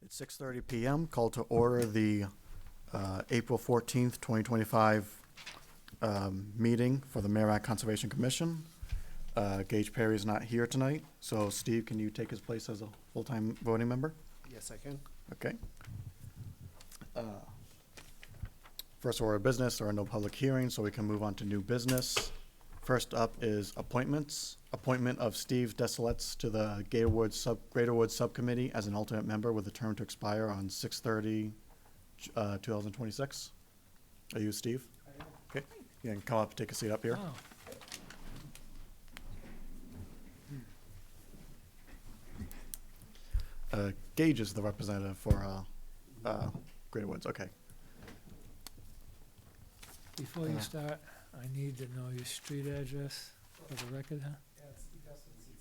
It's 6:30 PM. Call to order the April 14th, 2025 meeting for the Merrimack Conservation Commission. Gage Perry is not here tonight, so Steve, can you take his place as a full-time voting member? Yes, I can. Okay. First order of business, there are no public hearings, so we can move on to new business. First up is appointments. Appointment of Steve Desilets to the Greater Woods Subcommittee as an alternate member with a term to expire on 6/30/2026. Are you Steve? I am. Okay, you can come up, take a seat up here. Oh, Gage is the representative for Greater Woods, okay. before you start, I need to know your street address for the record, huh? Yeah, it's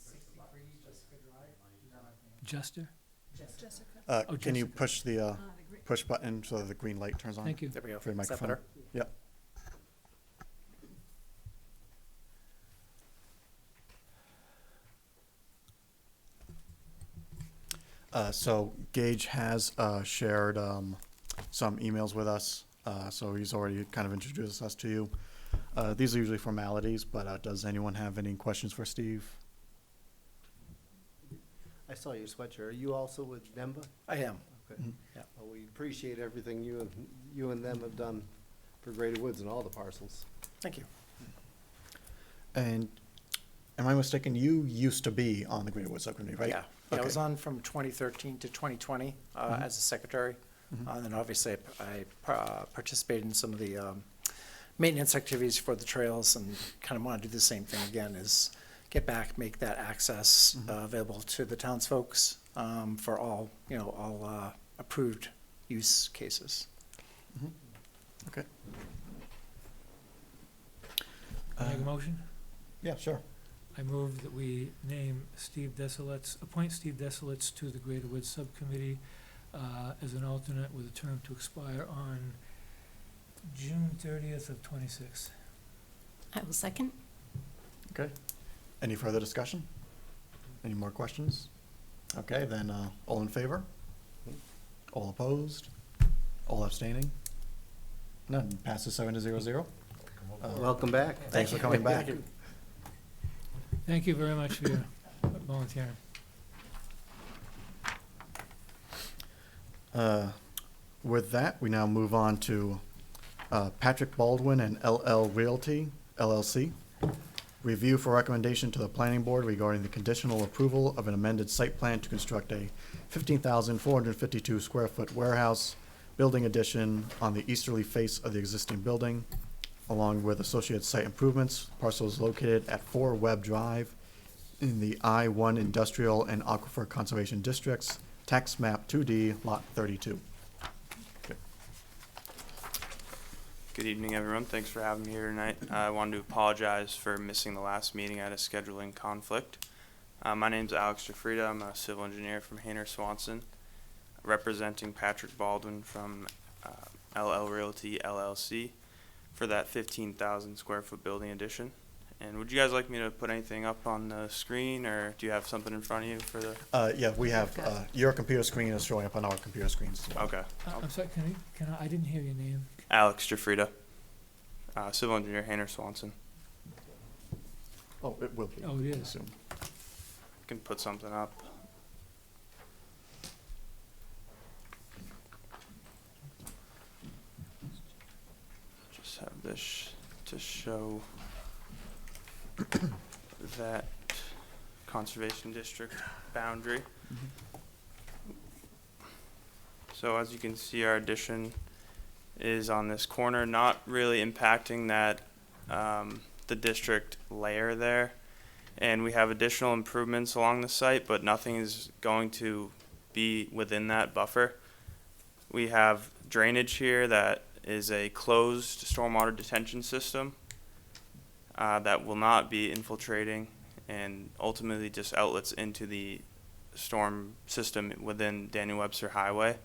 63 Jessica Drive. Juster? Can you Jessica. push the push button so that the green light turns on? Thank you. There we go. For your Is that microphone. better? Yep. So Gage has shared some emails with us, so he's already kind of introduced us to you. These are usually formalities, but does anyone have any questions for Steve? I saw your sweatshirt. Are you also with NEMBA? I am. Okay. Mhm. Yeah. Well, we appreciate everything you and them have done for Greater Woods and all the parcels. Thank you. And am I mistaken, you used to be on the Greater Woods Subcommittee, right? Yeah. I was Okay. on from 2013 to 2020 Mhm. as a secretary. Mhm. And then obviously I participated in some of the maintenance activities for the trails and kind of want to do the same thing again, is get back, make that access Mhm. available to the townsfolks for all, all approved use cases. Mhm. Okay. Can I make a motion? Yeah, sure. I move that we name Steve Desilets, appoint Steve Desilets to the Greater Woods Subcommittee as an alternate with a term to expire on June 30th of '26. I will second. Okay. Any further discussion? Any more questions? Okay, then all in favor? All opposed? All abstaining? None. Passes 7-0-0. Welcome back. Thanks for coming back. Thank you. Thank you very much for your volunteering. With that, we now move on to Patrick Baldwin and LL Realty, LLC. Review for recommendation to the planning board regarding the conditional approval of an amended site plan to construct a 15,452 square foot warehouse building addition on the easterly face of the existing building, along with associated site improvements. Parcel is located at 4 Webb Drive in the I-1 Industrial and Aquifer Conservation Districts, tax map 2D, lot 32. Good evening, everyone. Thanks for having me here tonight. I wanted to apologize for missing the last meeting. I had a scheduling conflict. My name's Alex Jafrida. I'm a civil engineer from Hayner Swanson, representing Patrick Baldwin from LL Realty LLC for that 15,000 square foot building addition. And would you guys like me to put anything up on the screen, or do you have something in front of you for the? Yeah, we have, your computer screen is showing up on our computer screens as well. Okay. I'm sorry, I didn't hear your name. Alex Jafrida, civil engineer, Hayner Swanson. Oh, it will be. Oh, it I is. assume. Can put something up. Just have this to show that conservation district boundary. So as you can see, our addition is on this corner, not really impacting that the district layer there. And we have additional improvements along the site, but nothing is going to be within that buffer. We have drainage here that is a closed stormwater detention system that will not be infiltrating and ultimately just outlets into the storm system within Daniel Webster Highway.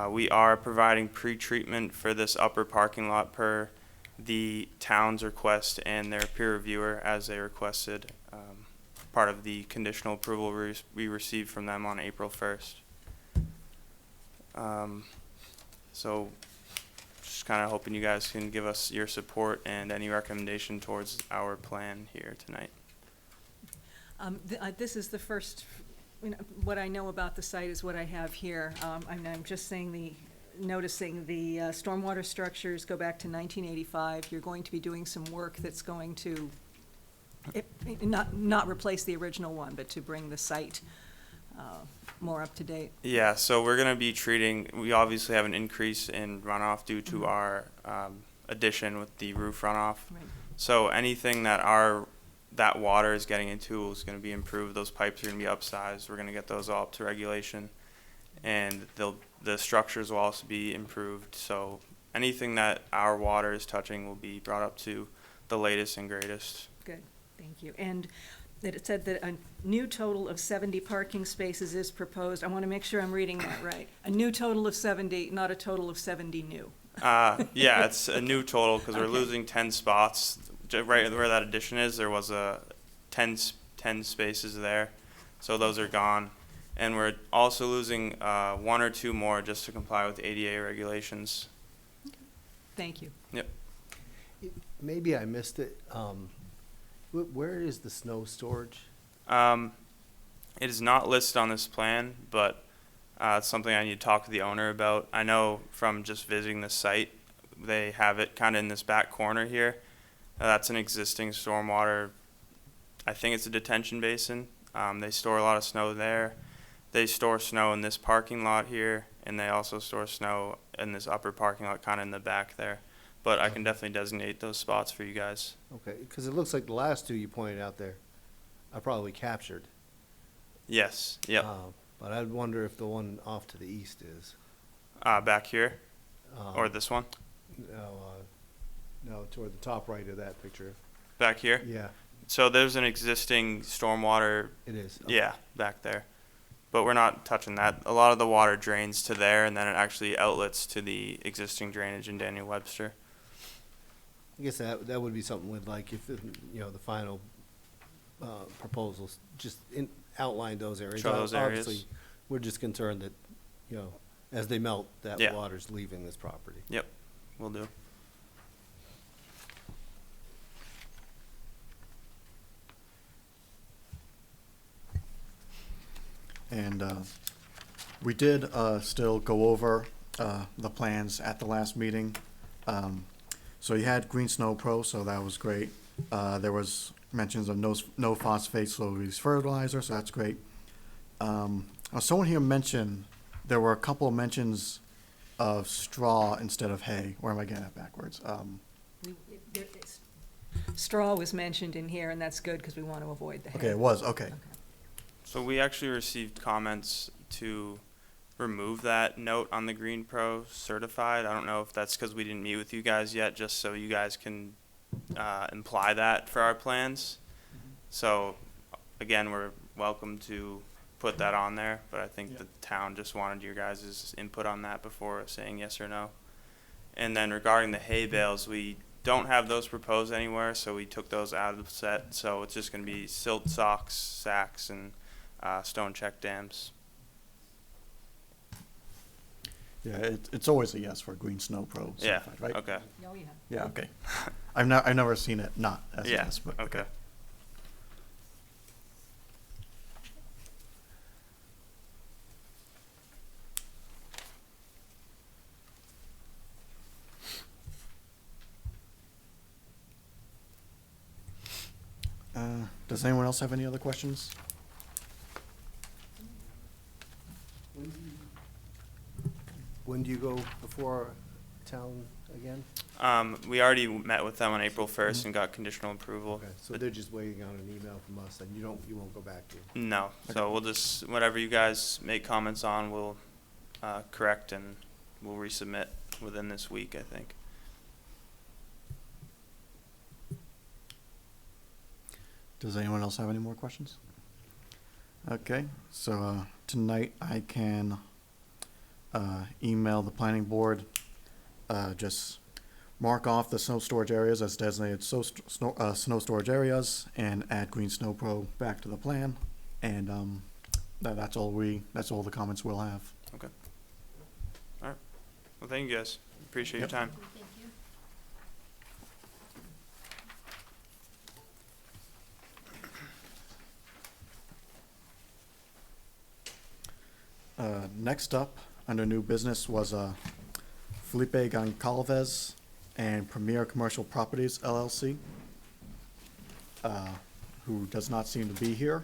We are providing pre-treatment for this upper parking lot per the town's request and their peer reviewer as they requested, part of the conditional approval we received from them on April 1st. So just kind of hoping you guys can give us your support and any recommendation towards our plan here tonight. This is the first, what I know about the site is what I have here. I'm just saying noticing the stormwater structures go back to 1985. You're going to be doing some work that's going to, not replace the original one, but to bring the site more up to date. Yeah, so we're gonna be we obviously have an increase in runoff due to our addition with the roof runoff. Right. So anything that water is getting into is gonna be improved. Those pipes are gonna be upsized. We're gonna get those all up to regulation. And the structures will also be improved. So anything that our water is touching will be brought up to the latest and greatest. Good, thank you. And that it said that a new total of 70 parking spaces is proposed. I want to make sure I'm reading that right. A new total of 70, not a total of 70 new. Yeah, it's a new total because we're Okay. losing 10 spots. Right where that addition is, there was 10 spaces there. So those are gone. And we're also losing 1 or 2 more just to comply with ADA regulations. Thank you. Yep. Maybe I missed it. Where is the snow storage? It is not listed on this plan, but it's something I need to talk to the owner about. I know from just visiting the site, they have it kind of in this back corner here. That's an existing stormwater, I think it's a detention basin. They store a lot of snow there. They store snow in this parking lot here, and they also store snow in this upper parking lot kind of in the back there. But I can definitely designate those spots for you guys. Okay, because it looks like the last two you pointed out there are probably captured. Yes, yep. But I'd wonder if the one off to the east is. Back here, or Um, this one, No, toward the top right of that picture. back here. Yeah, So there's an existing stormwater, it is. Okay. yeah, back there. But we're not touching that. A lot of the water drains to there, and then it actually outlets to the existing drainage in Daniel Webster. I guess that would be something with like if, the final proposals just outline those areas. Show those areas. Obviously, we're just concerned that, as they melt, that Yeah. water's leaving this property. Yep, will do. And we did still go over the plans at the last meeting. So you had Green Snow Pro, so that was great. There was mentions of no phosphate slow-release fertilizer, so that's great. Someone here mentioned, there were a couple of mentions of straw instead of hay. Or am I getting that backwards? Straw was mentioned in here, and that's good because we want to avoid the hay. Okay, it was, okay. So we actually received comments to remove that note on the Green Pro certified. I don't know if that's because we didn't meet with you guys yet, just so you guys can imply that for our plans. So again, we're welcome to put that on there, but I think the town just wanted your guys' input on that before saying yes or no. And then regarding the hay bales, we don't have those proposed anywhere, so we took those out of the set. So it's just going to be silt socks, sacks, and stone check dams. Yeah, it's always a yes for Green Snow Pro Yeah, certified, right? okay. Oh, yeah. Yeah, okay. I've never seen it not as a Yeah, yes, but okay. Does anyone else have any other questions? When do you go before town again? We already met with them on April 1st and got conditional approval. Okay, so they're just waiting on an email from us, and you won't go back to. No, so we'll just, whatever you guys make comments on, we'll correct and we'll resubmit within this week, I think. Does anyone else have any more questions? Okay, so tonight I can email the planning board, just mark off the snow storage areas as designated snow storage areas and add Green Snow Pro back to the plan. And that's all the comments we'll have. Okay. Well, thank you guys. Appreciate your time. Thank you. Next up, under new business, was Felipe Goncalves and Premier Commercial Properties LLC, who does not seem to be here.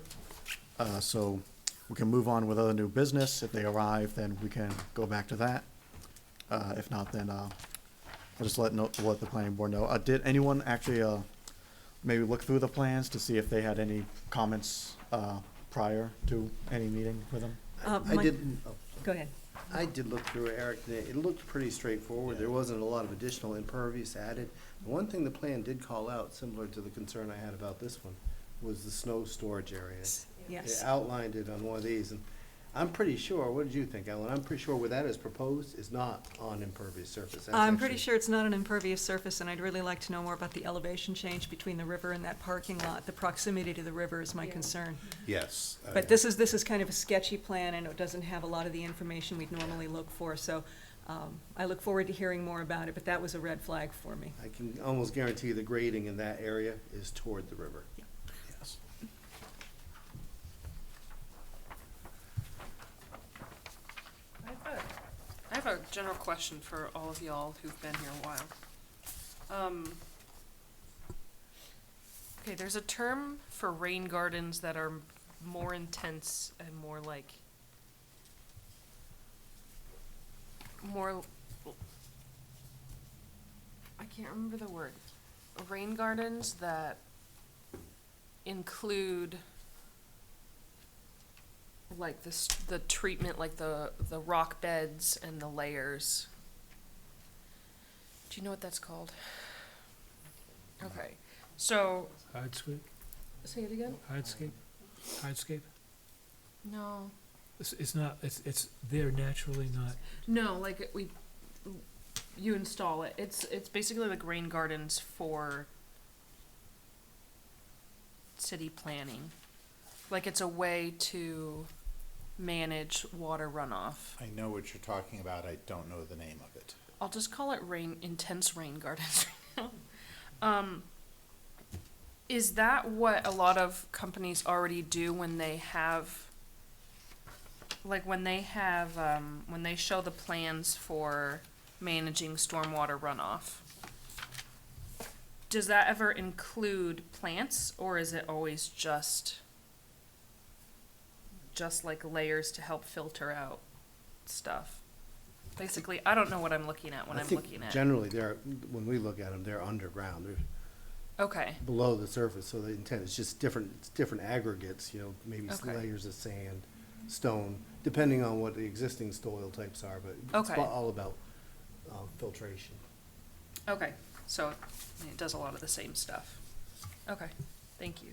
So we can move on with other new business. If they arrive, then we can go back to that. If not, then I'll just let the planning board know. Did anyone actually maybe look through the plans to see if they had any comments prior to any meeting with them? I Mike- did, Go ahead. I did look through it, Eric, and it looked pretty straightforward. There wasn't a lot of additional impervious added. The one thing the plan did call out, similar to the concern I had about this one, was the snow storage area. Yes. It outlined it on one of these, and I'm pretty sure, what did you think, Ellen? I'm pretty sure where that is proposed is not on impervious surface. That's I'm pretty actually- sure it's not an impervious surface, and I'd really like to know more about the elevation change between the river and that parking lot. The proximity to the river is my concern. Yes. But this is kind of a sketchy plan, and it doesn't have a lot of the information we'd normally look for, so I look forward to hearing more about it, but that was a red flag for me. I can almost guarantee the grading in that area is toward the river. Yes. I have a general question for all of y'all who've been here a while. Okay, there's a term for rain gardens that are more intense and more like, I can't remember the word. Rain gardens that include like the treatment, like the rock beds and the layers. Do you know what that's called? Okay, so, Hardscape, say it again? hardscape? No. It's not, it's there naturally, not, No, like you install it. It's basically like rain gardens for city planning. Like it's a way to manage water runoff. I know what you're talking about, I don't know the name of it. I'll just call it intense rain gardens right now. Is that what a lot of companies already do when they have, like when they show the plans for managing stormwater runoff? Does that ever include plants, or is it always just like layers to help filter out stuff? Basically, I don't know what I'm looking at when I'm looking at. Generally, when we look at them, they're underground. They're Okay, below the surface, so the intent is just different aggregates, maybe Okay. layers of sand, stone, depending on what the existing soil types are, but it's Okay. all about filtration. okay, so it does a lot of the same stuff. Okay, thank you.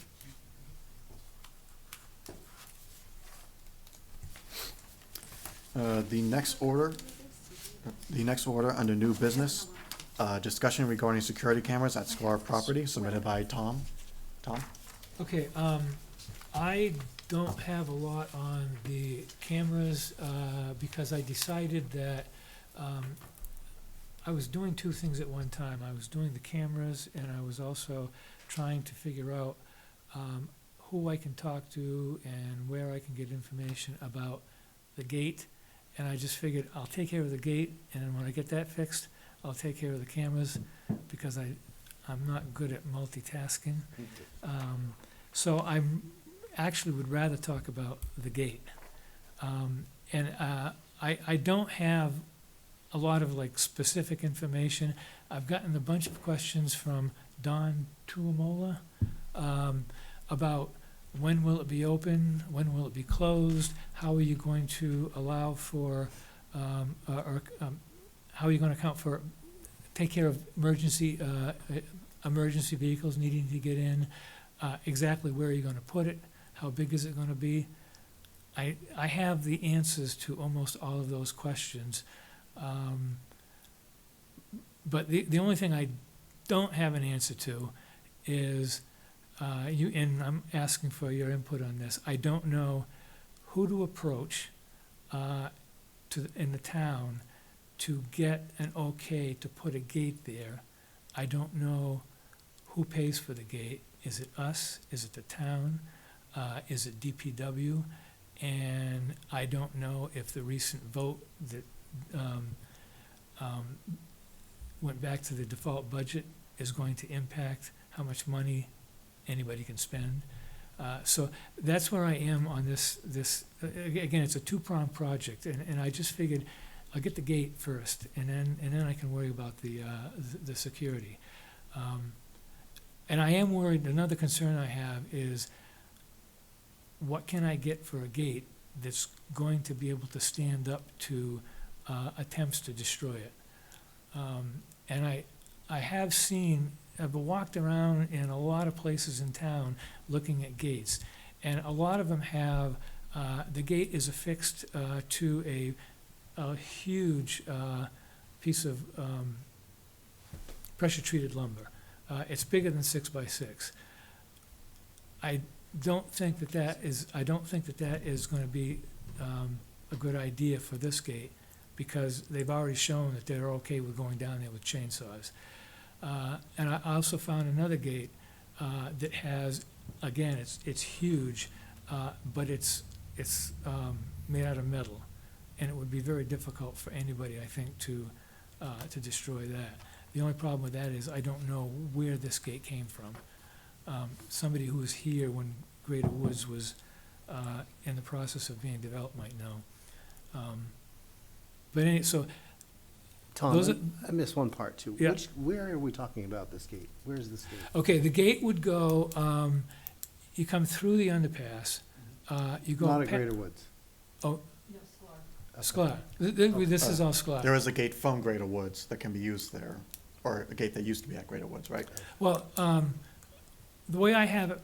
The next order under new business, discussion regarding security cameras at Scar property submitted by Tom. Tom? okay, I don't have a lot on the cameras, because I decided that, I was doing two things at one time. I was doing the cameras, and I was also trying to figure out, who I can talk to and where I can get information about the gate. And I just figured I'll take care of the gate, and when I get that fixed, I'll take care of the cameras, because I'm not good at multitasking. So actually would rather talk about the gate. I don't have a lot of like specific information. I've gotten a bunch of questions from Don Tuamola about when will it be open, when will it be closed, how are you going to allow for, how are you gonna account for, take care of emergency vehicles needing to get in, exactly where are you gonna put it, how big is it gonna be? I have the answers to almost all of those questions. But the only thing I don't have an answer to is, and I'm asking for your input on this, I don't know who to approach in the town to get an okay to put a gate there. I don't know who pays for the gate. Is it us? Is it the town? Is it DPW? And I don't know if the recent vote that went back to the default budget is going to impact how much money anybody can spend. So that's where I am on this, again, it's a two-pronged project, and I just figured I'll get the gate first, and then I can worry about the security. And I am worried, another concern I have is, what can I get for a gate that's going to be able to stand up to attempts to destroy it? And I have seen, I've walked around in a lot of places in town looking at gates, and a lot of them have, the gate is affixed to a huge piece of pressure-treated lumber. It's bigger than 6x6. I don't think that is going to be a good idea for this gate, because they've already shown that they're okay with going down there with chainsaws. And I also found another gate that has, again, it's huge, but it's made out of metal, and it would be very difficult for anybody, I think, to destroy that. The only problem with that is I don't know where this gate came from. Somebody who was here when Greater Woods was in the process of being developed might know. But anyway, so Tom, those are- I missed one part too. Yeah. Where are we talking about this gate? Where is this gate? okay, the gate would go. You come through the underpass. You go. Not at Greater Woods. Oh, Okay. Sklar. This is all Sklar. There is a gate from Greater Woods that can be used there, or a gate that used to be at Greater Woods, right? Well, the way I have it,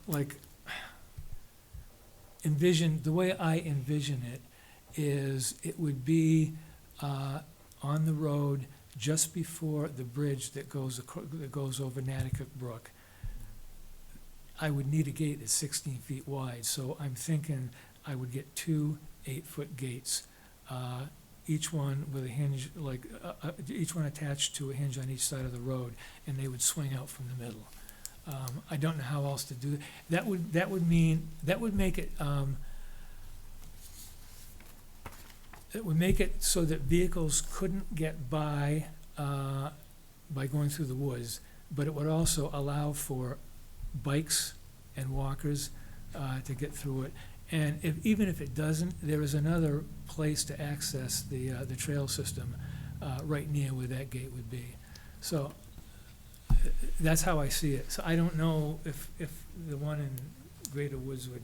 like, the way I envision it is it would be on the road just before the bridge that goes over Natticook Brook. I would need a gate that's 16 feet wide, so I'm thinking I would get 2 8-foot gates, each one with a hinge, each one attached to a hinge on each side of the road, and they would swing out from the middle. I don't know how else to do it. That would make it, it would make it so that vehicles couldn't get by going through the woods, but it would also allow for bikes and walkers to get through it. And even if it doesn't, there is another place to access the trail system right near where that gate would be. So that's how I see it. So I don't know if the one in Greater Woods would,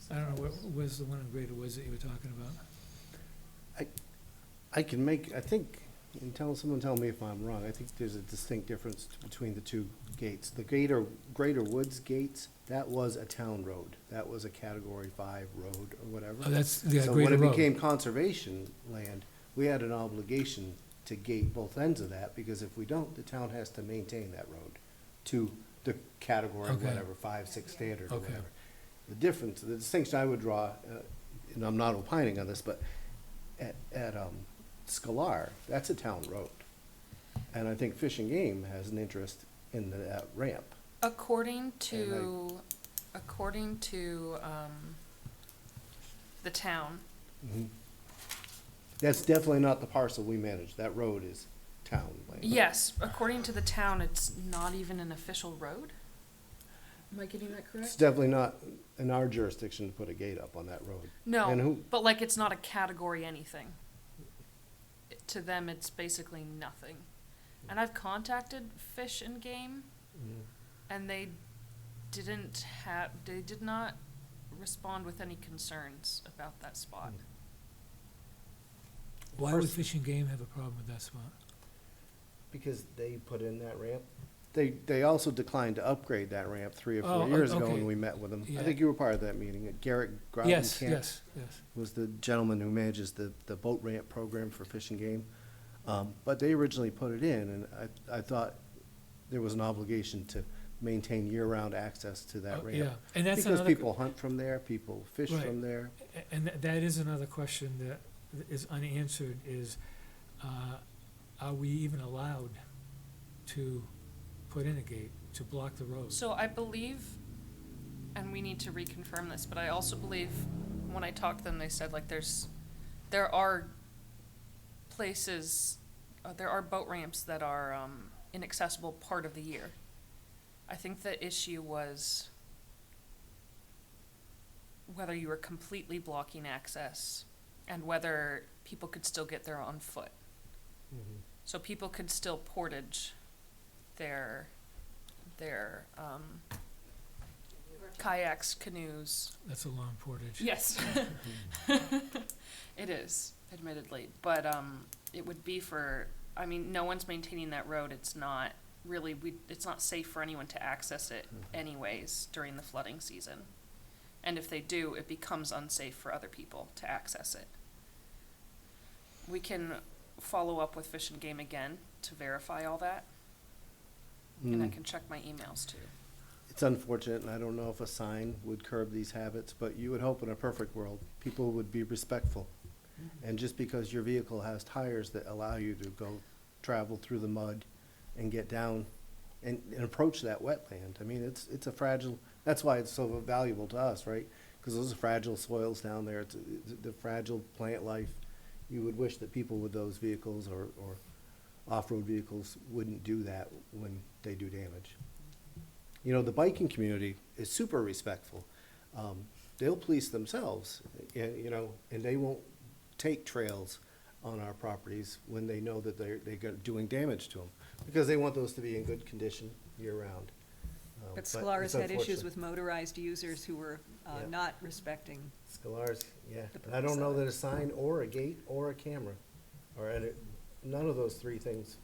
I don't know, where's the one in Greater Woods that you were talking about? I think, and someone tell me if I'm wrong, I think there's a distinct difference between the two gates. The Greater Woods gates, that was a town road. That was a Category 5 road or whatever. Oh, that's the So Greater when it Road. became conservation land, we had an obligation to gate both ends of that, because if we don't, the town has to maintain that road to the category, Okay. whatever, 5, 6 standard or Okay. whatever. The difference, the distinction I would draw, and I'm not opining on this, but at Scalar, that's a town road. And I think Fish and Game has an interest in that ramp. According to the town, That's definitely not the parcel we manage. That road is town land. yes, according to the town, it's not even an official road? Am I getting that It's correct? definitely not in our jurisdiction to put a gate up on that road. And No, who, but like it's not a category anything. To them, it's basically nothing. And I've contacted Fish and Game, and they did not respond with any concerns about that spot. Why would Fish and Game have a problem with that spot? because they put in that ramp. They also declined to upgrade that ramp 3 or 4 Oh, years ago okay. when we met with them. Yeah. I think you were part of that meeting. Garrett Yes, Grautenkamp yes. was the gentleman who manages the boat ramp program for Fish and Game. But they originally put it in, and I thought there was an obligation to maintain year-round access to that Oh, ramp. yeah, and that's Because another, people hunt from there, people fish Right. from there. and that is another question is unanswered is, are we even allowed to put in a gate to block the road? So I believe, and we need to reconfirm this, but I also believe when I talked to them, they said like there are places, there are boat ramps that are inaccessible part of the year. I think the issue was whether you were completely blocking access and whether people could still get there on foot. So people could still portage their kayaks, canoes. That's a long portage. Yes. It is, admittedly, but it would be for, I mean, no one's maintaining that road. It's not really, it's not safe for anyone to access it anyways during the flooding season. And if they do, it becomes unsafe for other people to access it. We can follow up with Fish and Game again to verify all that. And I can check my emails too. It's unfortunate, and I don't know if a sign would curb these habits, but you would hope in a perfect world, people would be respectful. And just because your vehicle has tires that allow you to go travel through the mud and get down and approach that wetland, I mean, it's a fragile, that's why it's so valuable to us, right? Because those are fragile soils down there, it's the fragile plant life. You would wish that people with those vehicles or off-road vehicles wouldn't do that when they do damage. You know, the biking community is super respectful. They'll police themselves, you know, and they won't take trails on our properties when they know that they're doing damage to them, because they want those to be in good condition year-round. But Sklar's had issues unfortunate. with motorized users who were Yeah. not respecting. Sklar's, yeah. The And I don't know purpose that a sign or a gate or a camera, none of those three things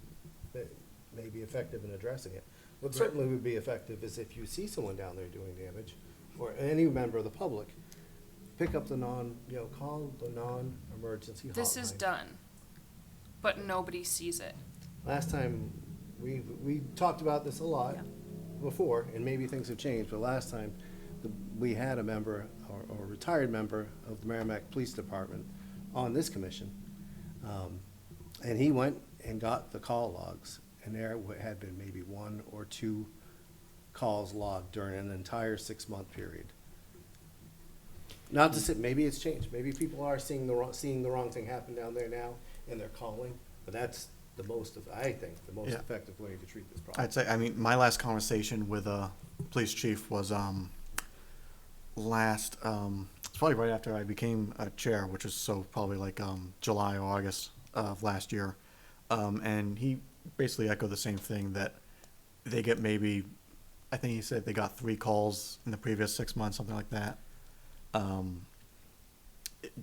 may be effective in addressing it. What certainly would be effective is if you see someone down there doing damage, or any member of the public, pick up the call the non-emergency hotline. This is done, but nobody sees it. Last time, we talked about this a lot Yeah. before, and maybe things have changed, but last time, we had a member, or a retired member of the Merrimack Police Department on this commission. And he went and got the call logs, and there had been maybe 1 or 2 calls logged during an entire 6-month period. Not to say, maybe it's changed, maybe people are seeing the wrong thing happen down there now, and they're calling, but that's I think, the most Yeah. effective way to treat this problem. I'd say, I mean, my last conversation with a police chief was it's probably right after I became a chair, which is probably like July or August of last year. And he basically echoed the same thing, that they get maybe, I think he said they got 3 calls in the previous 6 months, something like that.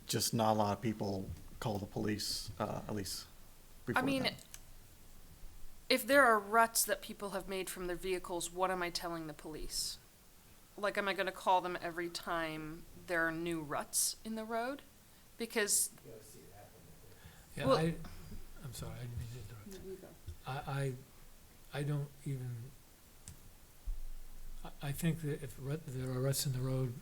Just not a lot of people call the police, at least before I mean, that. if there are ruts that people have made from their vehicles, what am I telling the police? Like, am I gonna call them every time there are new ruts in the road? Because, Yeah, Well- I'm sorry, I didn't mean to interrupt. I don't even, I think that if there are ruts in the road,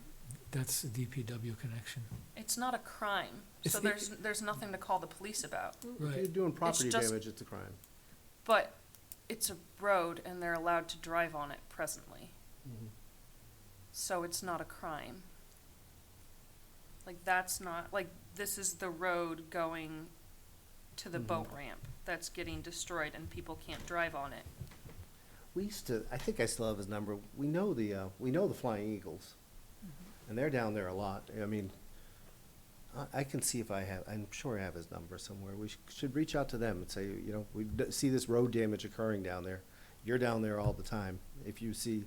that's a DPW connection. it's not a crime, It's so the- there's nothing to call the police about. If you're Right, doing property just- damage, it's a crime. But it's a road and they're allowed to drive on it presently, so it's not a crime. Like, that's not, like, this is the road going to the boat ramp that's getting destroyed and people can't drive on it. We used to, I think I still have his number, we know the Flying Eagles, and they're down there a lot. I mean, I can see if I'm sure I have his number somewhere. We should reach out to them and say, you know, we see this road damage occurring down there. You're down there all the time. If you see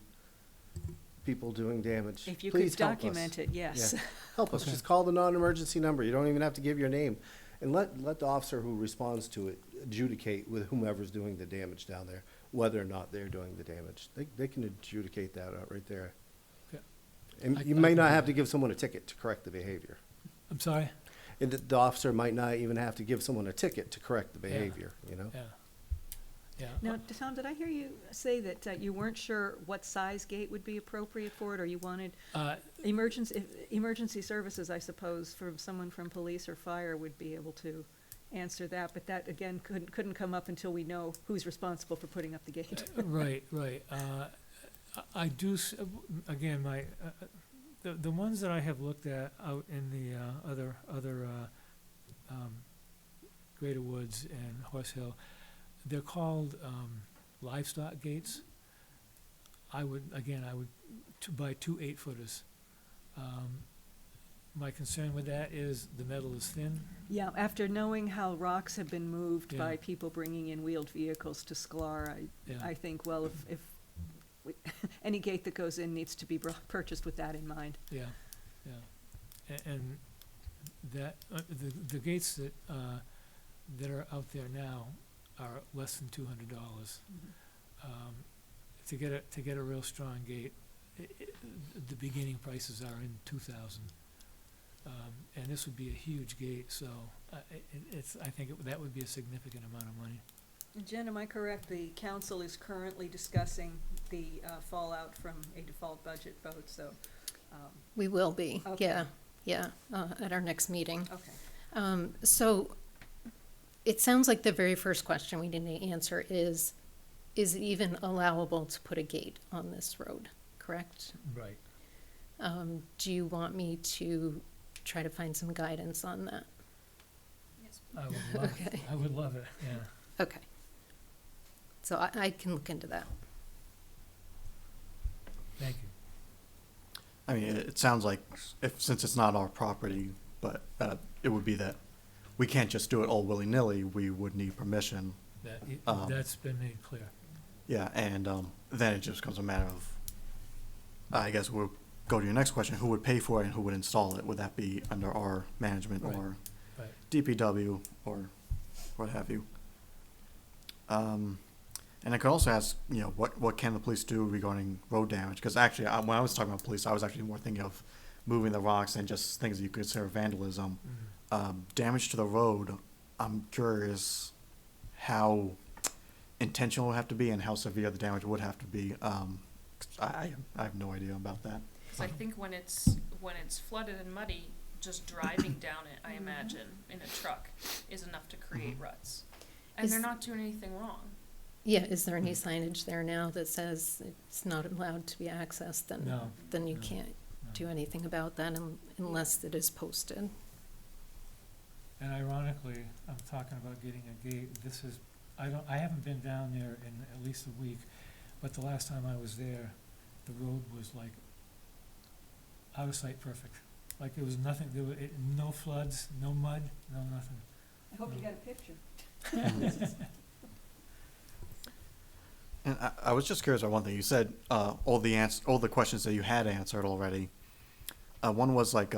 people doing damage, If you please could help us. document it, yes. Yeah. Help us, Okay. just call the non-emergency number. You don't even have to give your name. And let the officer who responds to it adjudicate with whomever's doing the damage down there, whether or not they're doing the damage. They can adjudicate that out right there. Okay. And I- you I may can not do have to that. give someone a ticket to correct the behavior. I'm sorry? And the officer might not even have to give someone a ticket to correct the behavior, you know? Yeah. Yeah. Now, Tom, did I hear you say that you weren't sure what size gate would be appropriate for it, or you wanted emergency services, I suppose, from someone from police or fire would be able to answer that, but that, again, couldn't come up until we know who's responsible for putting up the gate. Right, right. I do, again, the ones that I have looked at out in the other Greater Woods and Horse Hill, they're called livestock gates. I would buy 2 8-footers. My concern with that is the metal is thin. Yeah, after knowing how rocks have been moved by Yeah. people bringing in wheeled vehicles to Sklar, Yeah. I think, well, if any gate that goes in needs to be purchased with that in mind. Yeah, yeah. And that, the gates that are out there now are less than $200. To get a real strong gate, the beginning prices are in 2,000. And this would be a huge gate, so I think that would be a significant amount of money. And Jen, am I correct, the council is currently discussing the fallout from a default budget vote, so, We will be, Okay. yeah, at our next meeting. okay. So it sounds like the very first question we didn't answer is it even allowable to put a gate on this road, correct? Right. Do you want me to try to find some guidance on that? I would love, Okay. I would love it, yeah. Okay. So I can look into that. Thank you. I mean, it sounds like since it's not our property, but it would be that we can't just do it all willy-nilly, we would need permission. That's been made clear. Yeah, and then it just becomes a matter of, I guess we'll go to your next question, who would pay for it and who would install it? Would that be under our management Right. or Right. DPW or what have you? And I could also ask, what can the police do regarding road damage? Because actually, when I was talking about police, I was actually more thinking of moving the rocks and just things that you could consider vandalism. Damage to the road, I'm curious how intentional it would have to be and how severe the damage would have to be. I have no idea about that. Cause I think when it's flooded and muddy, just driving down it, I imagine, in a truck, is enough to create ruts. And Is- they're not doing anything wrong. Yeah, is there any signage there now that says it's not allowed to be accessed? No. Then you No. can't No. do anything about that unless it is posted. And ironically, I'm talking about getting a gate. I haven't been down there in at least a week, but the last time I was there, the road was like out of sight perfect. Like there was nothing, no floods, no mud, no nothing. I hope you got a picture. And I was just curious about one thing. You said all the questions that you had answered already. One was like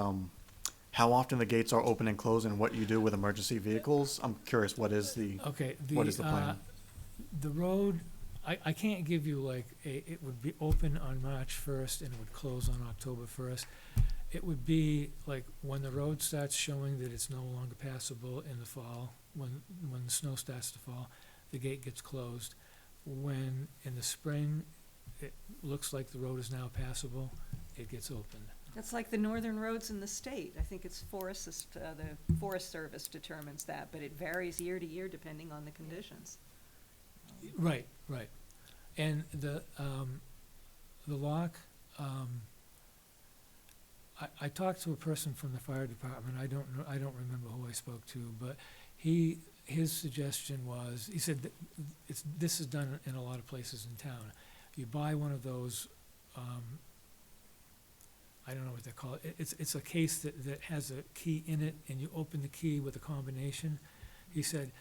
how often the gates are open and closed and what you do with emergency vehicles. I'm curious, what is the Okay, what is the plan? The road, I can't give you like it would be open on March 1st and it would close on October 1st. It would be like when the road starts showing that it's no longer passable in the fall, when the snow starts to fall, the gate gets closed. When in the spring, it looks like the road is now passable, it gets opened. That's like the northern roads in the state. I think it's the Forest Service determines that, but it varies year to year depending on the conditions. Right, right. And the lock, I talked to a person from the fire department, I don't remember who I spoke to, but his suggestion was, he said that this is done in a lot of places in town. You buy one of those, I don't know what they call it, it's a case that has a key in it, and you open the key with a combination. He said,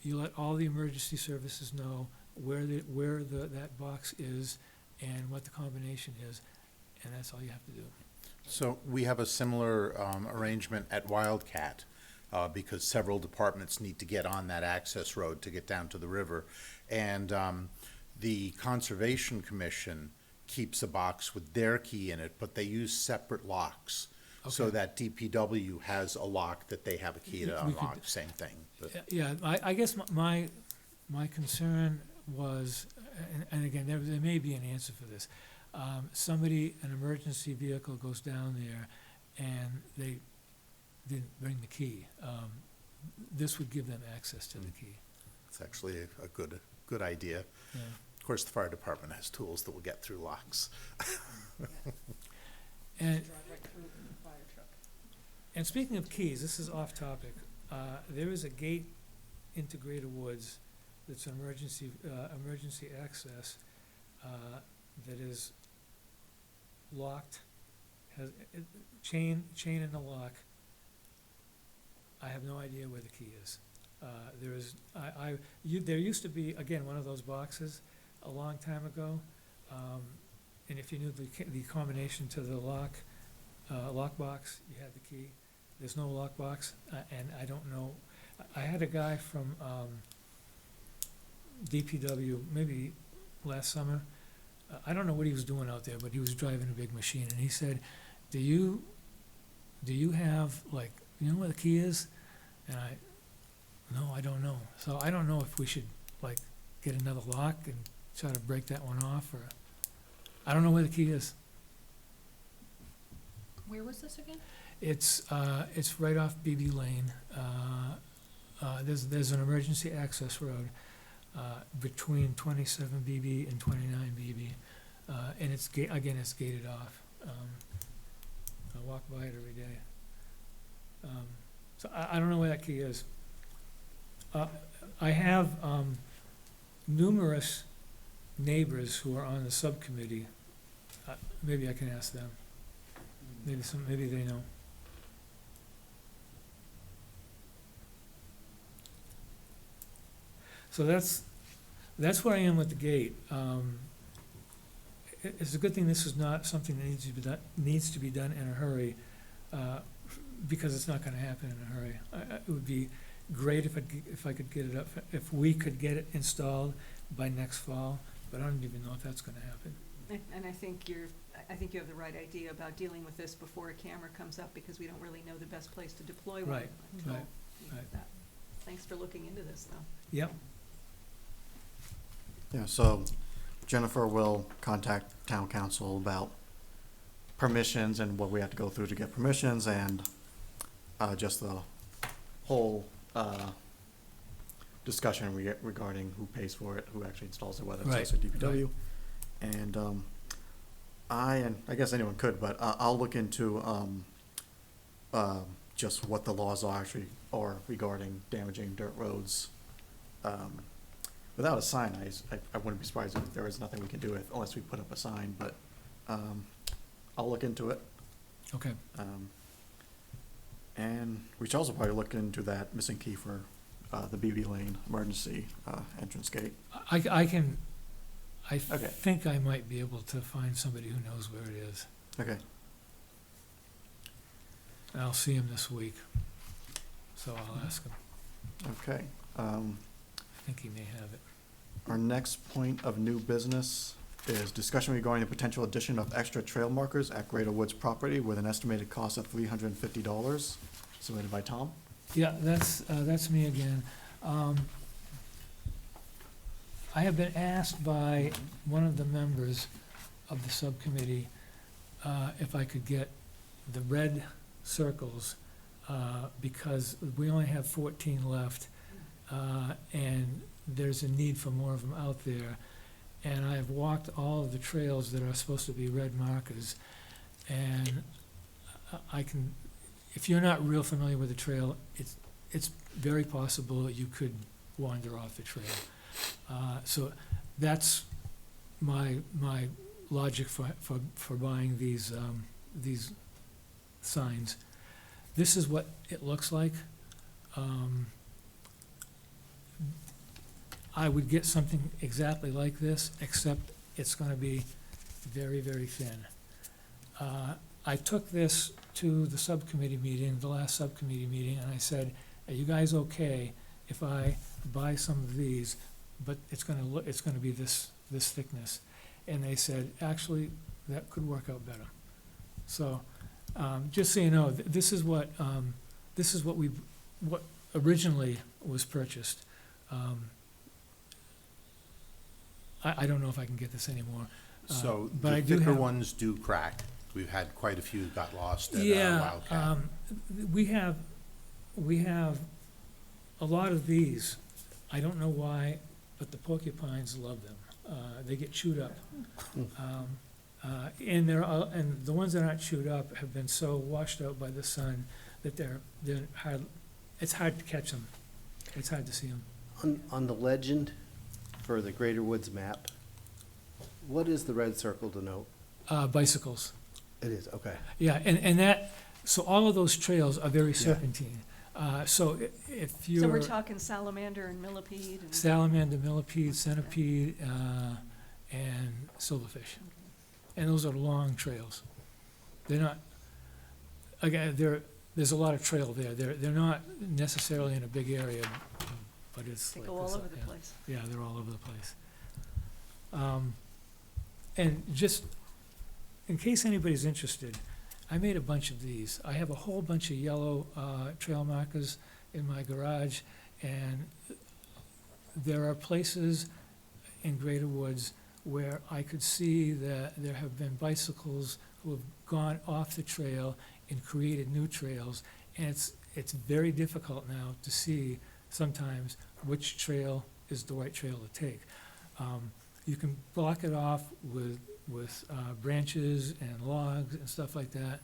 you let all the emergency services know where that box is and what the combination is, and that's all you have to do. So we have a similar arrangement at Wildcat, because several departments need to get on that access road to get down to the river. And the Conservation Commission keeps a box with their key in it, but they use separate locks. So Okay. that DPW has a lock that they have a key to We could- unlock, same thing. But Yeah, I guess my my concern was, and again, there may be an answer for this. An emergency vehicle goes down there and they didn't bring the key. This would give them access to the key. It's actually a good idea. Yeah. Of course, the fire department has tools that will get through locks. And, and speaking of keys, this is off topic. There is a gate into Greater Woods that's emergency access, that is locked, has chain in the lock. I have no idea where the key is. There used to be, again, one of those boxes a long time ago, and if you knew the combination to the lockbox, you had the key. There's no lockbox, and I don't know. I had a guy from DPW, maybe last summer. I don't know what he was doing out there, but he was driving a big machine, and he said, do you have, like, you know where the key is? And no, I don't know. So I don't know if we should, like, get another lock and try to break that one off, or, I don't know where the key is. Where was this again? It's right off BB Lane. There's an emergency access road, between 27 BB and 29 BB. And it's it's gated off. I walk by it every day. So I don't know where that key is. I have numerous neighbors who are on the subcommittee. Maybe I can ask them. Maybe they know. So that's where I am with the gate. It's a good thing this is not something that needs to be done in a hurry, because it's not gonna happen in a hurry. It would be great if I could get it up, if we could get it installed by next fall, but I don't even know if that's gonna happen. And I think you have the right idea about dealing with this before a camera comes up, because we don't really know the best place to deploy one Right, until right, we get right. that. Thanks for looking into this, though. Yep, Yeah, so Jennifer will contact town council about permissions and what we have to go through to get permissions, and just the whole discussion regarding who pays for it, who actually installs it, whether it's Right, us or DPW. And I guess anyone could, but I'll look into just what the laws are actually are regarding damaging dirt roads. Without a sign, I wouldn't be surprised if there is nothing we can do with, unless we put up a sign, but I'll look into it. okay. And we should also probably look into that missing key for the BB Lane emergency entrance gate. I Okay. think I might be able to find somebody who knows where it is. Okay. And I'll see him this week, so I'll ask him. Okay. I think he may have it. Our next point of new business is discussion regarding the potential addition of extra trail markers at Greater Woods property with an estimated cost of $350, submitted by Tom. Yeah, that's me again. I have been asked by one of the members of the subcommittee if I could get the red circles, because we only have 14 left, and there's a need for more of them out there. And I've walked all of the trails that are supposed to be red markers, and I can, if you're not real familiar with the trail, it's very possible you could wander off the trail. So that's my logic for buying these signs. This is what it looks like. I would get something exactly like this, except it's gonna be very, very thin. I took this to the subcommittee meeting, the last subcommittee meeting, and I said, are you guys okay if I buy some of these, but it's gonna be this thickness? And they said, actually, that could work out better. So, just so you know, this is what originally was purchased. I don't know if I can get this anymore. So but I the do thicker have- ones do crack. We've had quite a few got lost at Yeah, Wildcat. we have a lot of these. I don't know why, but the porcupines love them. They get chewed up. And the ones that aren't chewed up have been so washed out by the sun that they're hard, it's hard to catch them. It's hard to see them. On the legend for the Greater Woods map, what is the red circle denote? Bicycles. It is, okay. Yeah, and that, so all of those trails are very serpentine. So if you're. So we're talking salamander and millipede and. Salamander, millipede, centipede, and silverfish. And those are long trails. They're not, again, there's a lot of trail there. They're not necessarily in a big area, but it's They like go all this, over the yeah. place. Yeah, they're all over the place. And just, in case anybody's interested, I made a bunch of these. I have a whole bunch of yellow trail markers in my garage, and there are places in Greater Woods where I could see that there have been bicycles who have gone off the trail and created new trails, and it's very difficult now to see sometimes which trail is the right trail to take. You can block it off with branches and logs and stuff like that,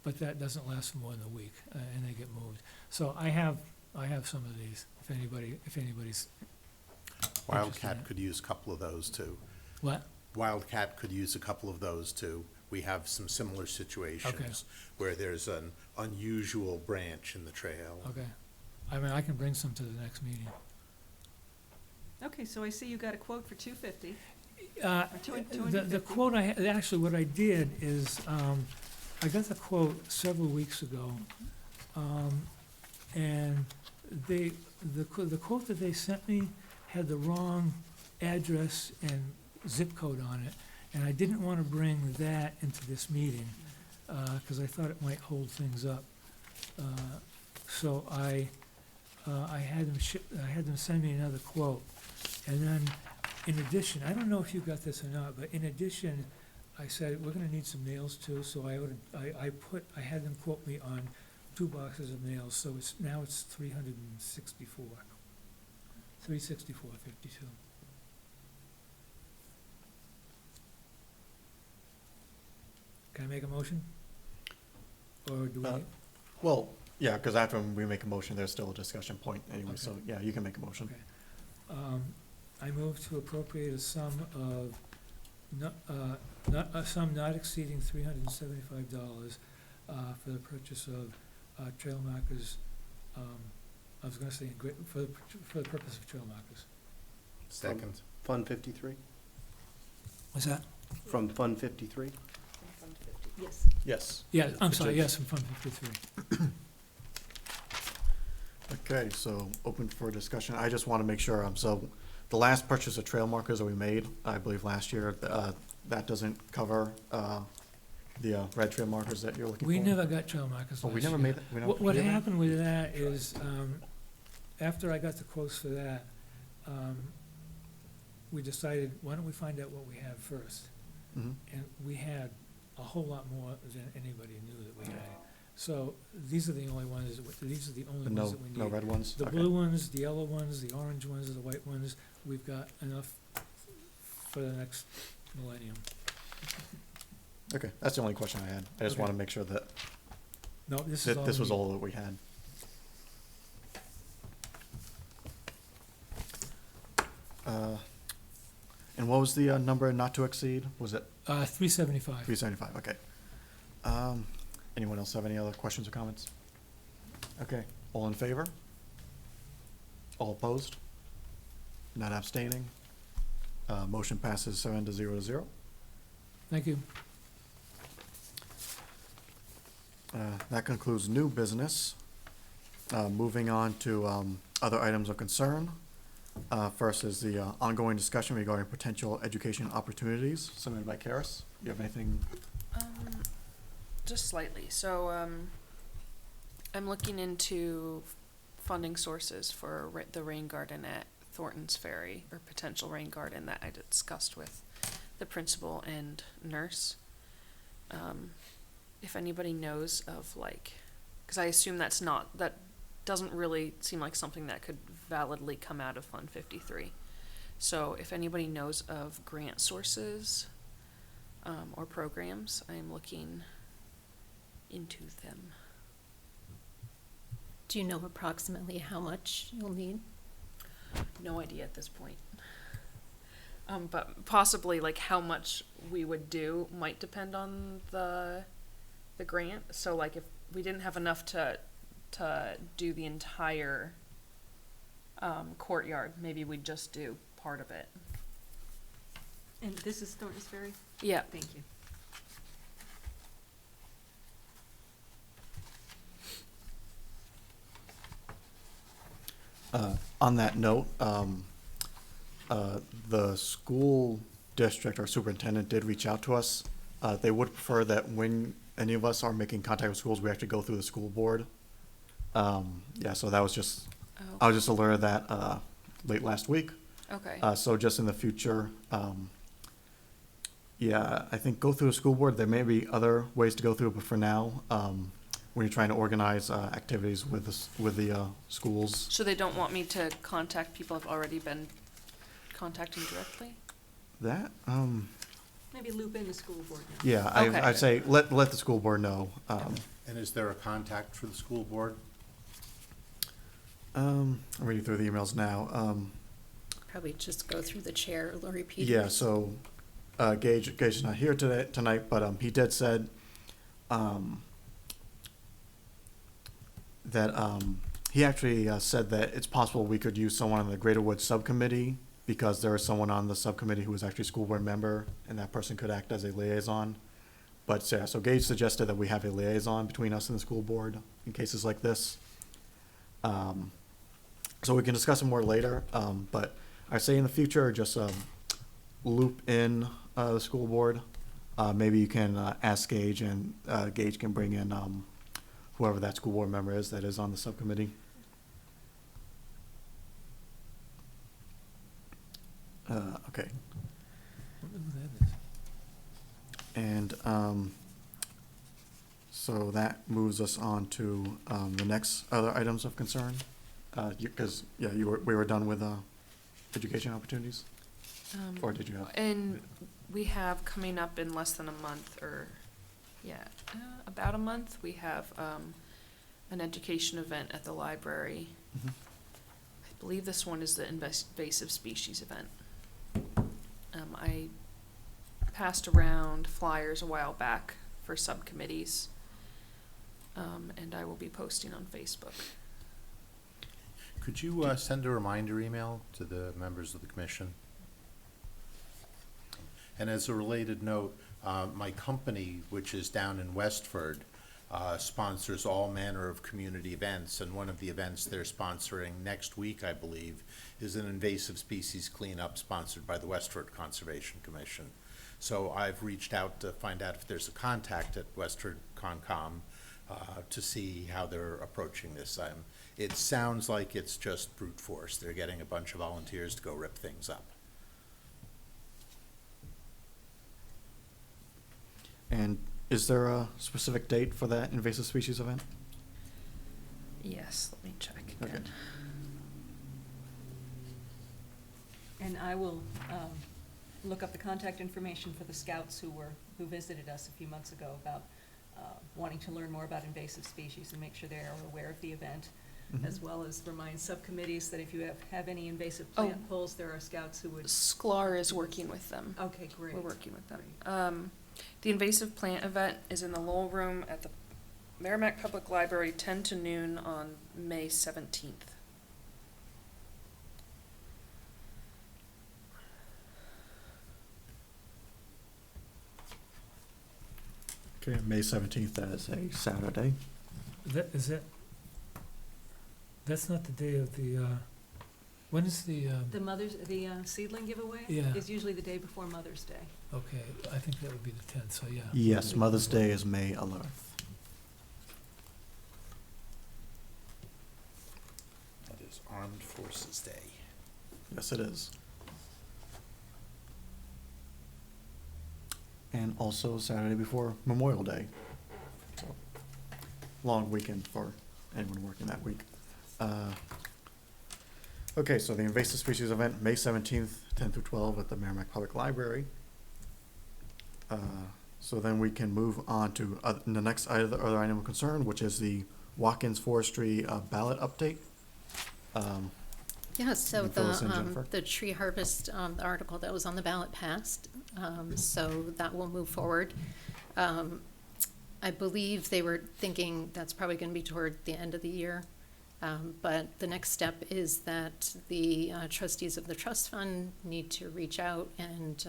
but that doesn't last for more than a week, and they get moved. So I have some of these, if anybody's, Wildcat could use a couple of those too. what? Wildcat could use a couple of those too. We have some similar situations where there's an unusual branch in the trail. Okay. I mean, I can bring some to the next meeting. Okay, so I see you got a quote for $250. Uh, Or The 250. quote actually, what I did is, I got the quote several weeks ago, and the quote that they sent me had the wrong address and zip code on it, and I didn't want to bring that into this meeting, because I thought it might hold things up. So I had them send me another quote, and then, in addition, I don't know if you got this or not, but in addition, I said, we're gonna need some nails too, so I had them quote me on 2 boxes of nails, so now it's $364. $364.52. Can I make a motion? Or do we? Well, yeah, because after we make a motion, there's still a discussion point anyway, Okay. so, yeah, you can make a motion. Okay. I move to appropriate a sum of, a sum not exceeding $375 for the purchase of trail markers. I was gonna say, for the purpose of trail markers. Second. Fund 53? What's that? From Fund 53? Yes. Yes. Yeah, I'm sorry, It is. yes, from Fund 53. Okay, so open for discussion. I just want to make sure, so the last purchase of trail markers that we made, I believe last year, that doesn't cover the red trail markers that you're looking for? We never got trail markers Oh, we last never year. made that? We never- What we never- happened with that is, after I got the quotes for that, we decided, why don't we find out what we have first? Mhm. And we had a whole lot more than anybody knew that we had. So these are the only ones, these are the only But ones no, that we need. no red ones? The Okay. blue ones, the yellow ones, the orange ones, the white ones, we've got enough for the next millennium. Okay, that's the only question I had. I just Okay. want to make sure that, No, this is all that we this was need. all that we had. And what was the number not to exceed? Was it 375. 375? Okay. Anyone else have any other questions or comments? Okay, all in favor? All opposed? Not abstaining? Motion passes 7-0. Thank you. That concludes new business. Moving on to other items of concern. First is the ongoing discussion regarding potential education opportunities submitted by Karis. You have anything? Just slightly. So, I'm looking into funding sources for the rain garden at Thornton's Ferry, or potential rain garden that I discussed with the principal and nurse. If anybody knows of like, because I assume that doesn't really seem like something that could validly come out of Fund 53. So if anybody knows of grant sources or programs, I am looking into them. Do you know approximately how much you'll need? No idea at this point. But possibly like how much we would do might depend on the grant. So like if we didn't have enough to do the entire courtyard, maybe we'd just do part of it. And this is Thornton's Ferry? Yeah. Thank you. On that note, the school district or superintendent did reach out to us. They would prefer that when any of us are making contact with schools, we actually go through the school board. Yeah, so that was just, I was just alerted of that late last week. Okay. So just in the future, yeah, I think go through the school board. There may be other ways to go through, but for now, when you're trying to organize activities with the schools, So they don't want me to contact people I've already been contacting directly? that Maybe loop in the school board now. yeah, Okay. I'd say let the school board know. And is there a contact for the school board? I'm reading through the emails now. Probably just go through the chair, Lori Peters. Yeah, so Gage is not here tonight, but he did said that he actually said that it's possible we could use someone on the Greater Woods subcommittee because there is someone on the subcommittee who is actually a school board member, and that person could act as a liaison. But yeah, so Gage suggested that we have a liaison between us and the school board in cases like this. So we can discuss it more later, but I say in the future, just loop in the school board. Maybe you can ask Gage, and Gage can bring in whoever that school board member is that is on the subcommittee. Okay. I don't know who that is. And so that moves us on to the next other items of concern. Because, yeah, we were done with education opportunities? Or did you have? And we have coming up in less than a month, or, yeah, about a month, we have an education event at the library. Mhm. I believe this one is the invasive species event. I passed around flyers a while back for subcommittees, and I will be posting on Facebook. Could you send a reminder email to the members of the commission? And as a related note, my company, which is down in Westford, sponsors all manner of community events, and one of the events they're sponsoring next week, I believe, is an invasive species cleanup sponsored by the Westford Conservation Commission. So I've reached out to find out if there's a contact at Westford Concom to see how they're approaching this. It sounds like it's just brute force. They're getting a bunch of volunteers to go rip things up. And is there a specific date for that invasive species event? Yes, let me check Okay. again. And I will look up the contact information for the scouts who visited us a few months ago about wanting to learn more about invasive species and make sure they are aware of the event, as well as remind subcommittees that if you have any invasive plant pulls, there are scouts who would. SCLAR is working with them. Okay, great. We're working with them. The invasive plant event is in the Lowell Room at the Merrimack Public Library, 10 to noon on May 17th. Okay, May 17th, that is a Saturday. That's not the day of the, when is the, The seedling giveaway Yeah. is usually the day before Mother's Day. okay, I think that would be the 10th, so yeah. Yes, Mother's Day is May 11th. That is Armed Forces Day. Yes, it is. And also Saturday before Memorial Day. So, long weekend for anyone working that week. Okay, so the invasive species event, May 17th, 10 through 12 at the Merrimack Public Library. So then we can move on to the next other item of concern, which is the Watkins Forestry ballot update. Yeah, so You can fill us in, Jennifer. the tree harvest, the article that was on the ballot passed, so that will move forward. I believe they were thinking that's probably gonna be toward the end of the year. But the next step is that the trustees of the trust fund need to reach out and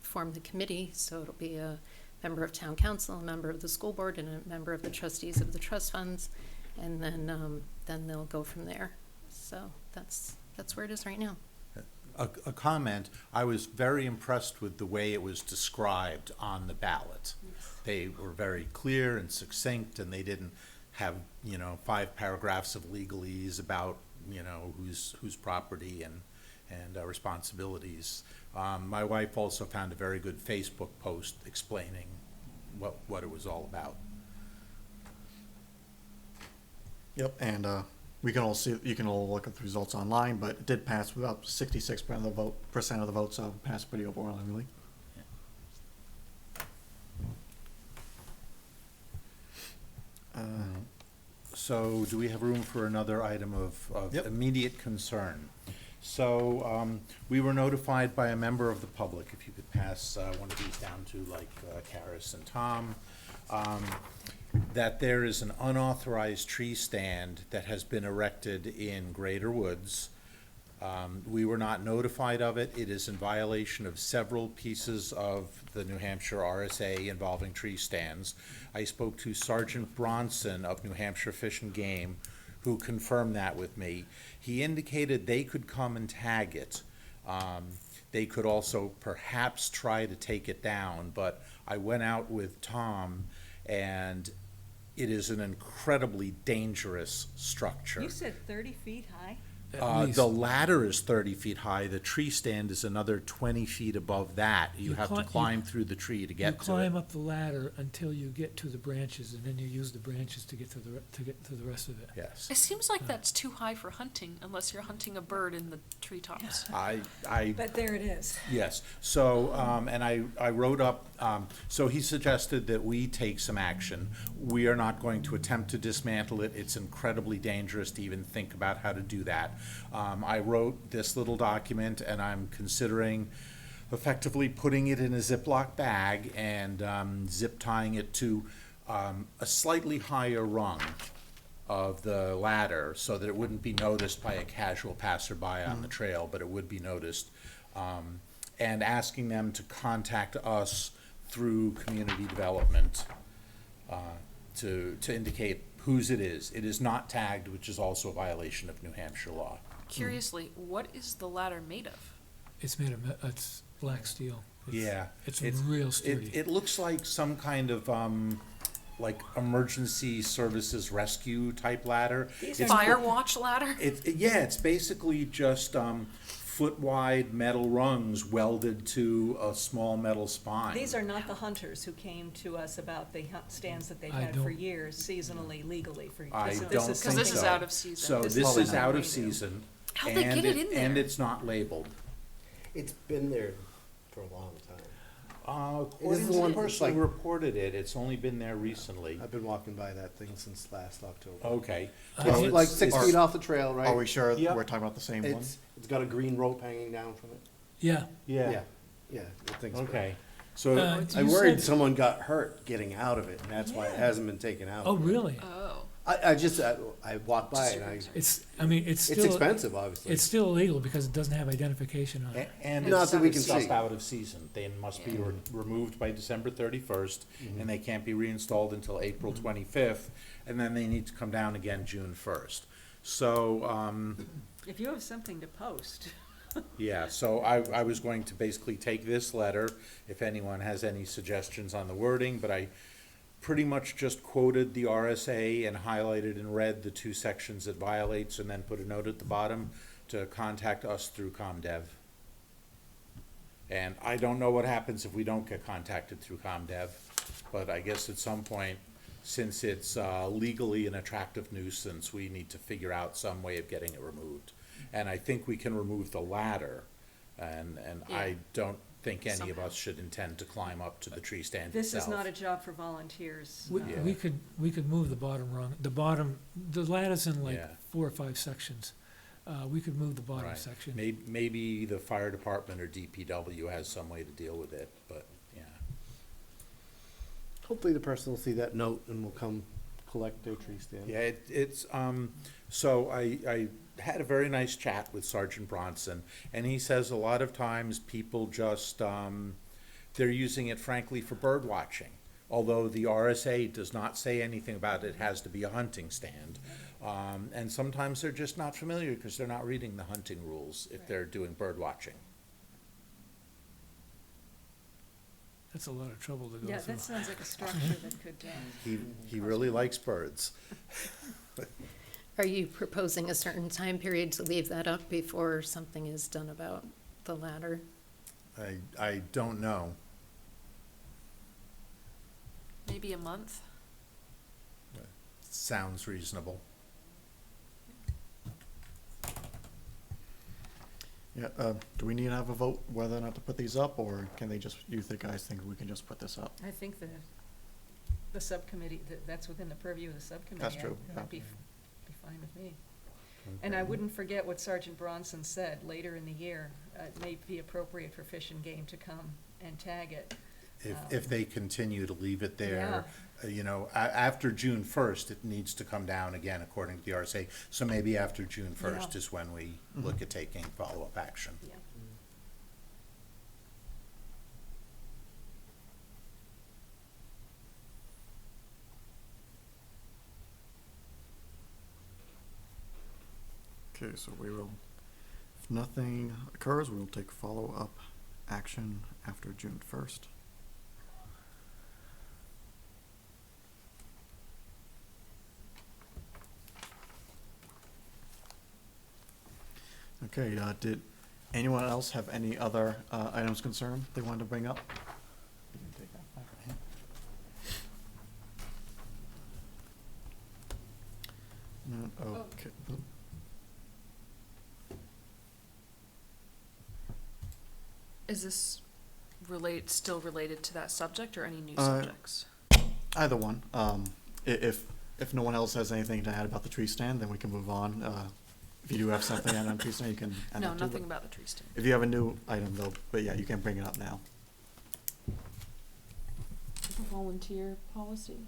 form the committee. So it'll be a member of town council, a member of the school board, and a member of the trustees of the trust funds. And then they'll go from there. So that's where it is right now. A comment, I was very impressed with the way it was described on the ballot. They were very clear and succinct, and they didn't have, 5 paragraphs of legalese about, whose property and responsibilities. My wife also found a very good Facebook post explaining what it was all about. Yep, and we can all see, you can all look at the results online, but it did pass with about 66% of the vote, so it passed pretty overwhelmingly. So do we have room for another item of Yep. immediate concern? So we were notified by a member of the public, if you could pass one of these down to Karis and Tom, that there is an unauthorized tree stand that has been erected in Greater Woods. We were not notified of it. It is in violation of several pieces of the New Hampshire RSA involving tree stands. I spoke to Sergeant Bronson of New Hampshire Fish and Game, who confirmed that with me. He indicated they could come and tag it. They could also perhaps try to take it down, but I went out with Tom, and it is an incredibly dangerous structure. You said 30 feet high? At least. The ladder is 30 feet high, the tree stand is another 20 feet above that. You You have to cli- you- climb through the tree to You get to climb it. up the ladder until you get to the branches, and then you use the branches to get to the rest of it. Yes. It seems like that's too high for hunting, unless you're hunting a bird in the treetops. I But there it is. Yes, so, and I wrote up, so he suggested that we take some action. We are not going to attempt to dismantle it. It's incredibly dangerous to even think about how to do that. I wrote this little document, and I'm considering effectively putting it in a Ziploc bag and zip tying it to a slightly higher rung of the ladder, so that it wouldn't be noticed by a casual passerby on the trail, but it would be noticed. And asking them to contact us through community development to indicate whose it is. It is not tagged, which is also a violation of New Hampshire law. Curiously, what is the ladder made of? It's made of, it's black steel. It's- Yeah. It's real sturdy. It looks like some kind of, emergency services rescue type ladder. These It's- Fire watch ladder? It's basically just, foot-wide metal rungs welded to a small metal spine. These are not the hunters who came to us about the hunt stands that they've I had for don't- years, seasonally, legally for. I this- don't this is think Because this is so. out of season. So This this is is out of new. season. How'd they and get it in And there? it's not labeled. It's been there for a long time. According the to one the person like- who reported it, it's only been there recently. I've been walking by that thing since last October. Okay. Well, It's like it's- 6 are- feet off the trail, right? Are we sure Yep. we're talking about the same one? It's got a green rope hanging down from it. Yeah. Yeah, the thing's great. Okay. So, You I worried said- someone got hurt getting out of it, and that's why it hasn't been taken out. Oh, really? Oh. I walked by and it's It's still. expensive, obviously. It's still illegal because it doesn't have identification on it. and Not it's that we can stuff see. out of season. They must be removed by December 31st, and they can't be reinstalled until April 25th, and then they need to come down again June 1st. So, If you have something to post. yeah, so I was going to basically take this letter, if anyone has any suggestions on the wording, but I pretty much just quoted the RSA and highlighted in red the 2 sections it violates, and then put a note at the bottom to contact us through ComDev. And I don't know what happens if we don't get contacted through ComDev, but I guess at some point, since it's legally an attractive nuisance, we need to figure out some way of getting it removed. And I think we can remove the ladder, and I Yeah. don't think any of Somehow. us should intend to climb up to the tree stand This itself. is not a job for volunteers. We, Yeah. we could move the bottom rung, the ladder's in like Yeah. 4 or 5 sections. We could move the bottom Right. section. Maybe the fire department or DPW has some way to deal with it, but, yeah. Hopefully the person will see that note and will come collect their tree stand. Yeah, it's, so I had a very nice chat with Sergeant Bronson, and he says a lot of times people just, they're using it frankly for bird watching. Although the RSA does not say anything about it has to be a hunting stand. And sometimes they're just not familiar because they're not reading the hunting rules if they're doing bird watching. That's a lot of trouble to go Yeah, through. that sounds like a structure that could, He really likes birds. Are you proposing a certain time period to leave that up before something is done about the ladder? I don't know. Maybe a month? Sounds reasonable. Yeah, do we need to have a vote whether or not to put these up, or can they just, guys think we can just put this up? I think the subcommittee, that's within the purview of the subcommittee. That's true, That'd yeah. be fine with me. And I wouldn't forget what Sergeant Bronson said, later in the year, it may be appropriate for Fish and Game to come and tag it. If they continue to leave it there, you know, after June first, it needs to come down again according to the RSA. So maybe after June first Yeah. is when we look at taking follow-up action. Yeah. Okay, so we will, if nothing occurs, we will take follow-up action after June 1st. Okay, did anyone else have any other items concern they wanted to bring up? You can take that back. No, okay. Is this still related to that subject or any new Uh, subjects? Either one. If no one else has anything to add about the tree stand, then we can move on. If you do have something to add on tree stand, you can add No, that too. nothing but about the tree stand. If you have a new item though, but yeah, you can bring it up now. The volunteer policy?